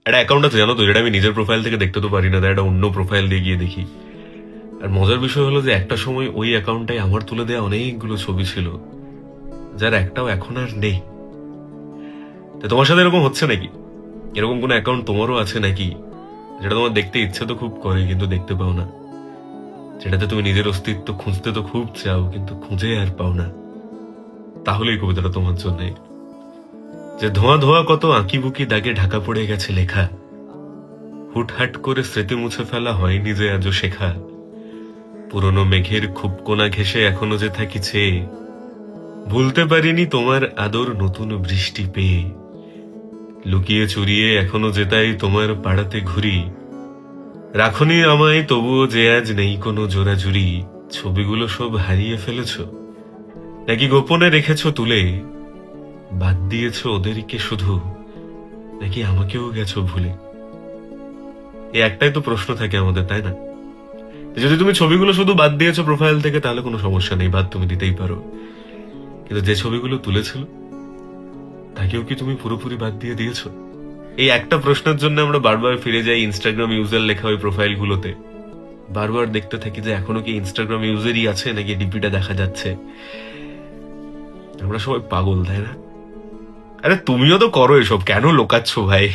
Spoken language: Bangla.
একটা অ্যাকাউন্ট আছে জানো তো, যেটা আমি নিজের প্রোফাইল থেকে দেখতে তো পারি না, তাই একটা অন্য প্রোফাইল দিয়ে গিয়ে দেখি। আর মজার বিষয় হলো যে একটা সময় ওই অ্যাকাউন্টটাই আমার তুলে দেওয়া অনেকগুলো ছবি ছিল, যার একটাও এখন আর নেই। তো তোমার সাথে এরকম হচ্ছে নাকি? এরকম কোনো অ্যাকাউন্ট তোমারও আছে নাকি, যেটা তোমার দেখতে ইচ্ছে তো খুব করে কিন্তু দেখতে পাও না, যেটাতে তুমি নিজের অস্তিত্ব খুঁজতে তো খুব চাও কিন্তু খুঁজে আর পাও না? তাহলে এই কবিতাটা তোমার জন্য, যে ধোঁয়া ধোঁয়া কত আঁকি বুকি দাগে ঢাকা পড়ে গেছে লেখা, হুটহাট করে স্মৃতি মুছে ফেলা হয়নি যে আজও শেখা, পুরনো মেঘের খুব কোনা ঘেসে এখনো যে থাকি চেয়ে, ভুলতে পারিনি তোমার আদর নতুন বৃষ্টি পেয়ে, লুকিয়ে চুরিয়ে এখনো যেতাই তোমার পাড়াতে ঘুরি, রাখনি আমায় তবুও যে আজ নেই কোনো জোড়াজুড়ি, ছবিগুলো সব হারিয়ে ফেলেছ নাকি গোপনে রেখেছো তুলে, বাদ দিয়েছো ওদেরকে শুধু নাকি আমাকেও গেছো ভুলে? এই একটাই তো প্রশ্ন থাকে আমাদের, তাই না? যদি তুমি ছবিগুলো শুধু বাদ দিয়েছো প্রোফাইল থেকে তাহলে কোনো সমস্যা নেই, বাদ তুমি দিতেই পারো, কিন্তু যে ছবিগুলো তুলেছিল তাকেও কি তুমি পুরোপুরি বাদ দিয়ে দিয়েছো? এই একটা প্রশ্নের জন্য আমরা বারবার ফিরে যাই ইনস্টাগ্রাম ইউজার লেখা ওই প্রোফাইল গুলোতে, বারবার দেখতে থাকি যে এখনো কি ইনস্টাগ্রাম ইউজারই আছে নাকি ডিপিটা দেখা যাচ্ছে। আমরা সবাই পাগল, তাই না? আরে তুমিও তো করো এসব, কেন লোকাচ্ছ ভাই?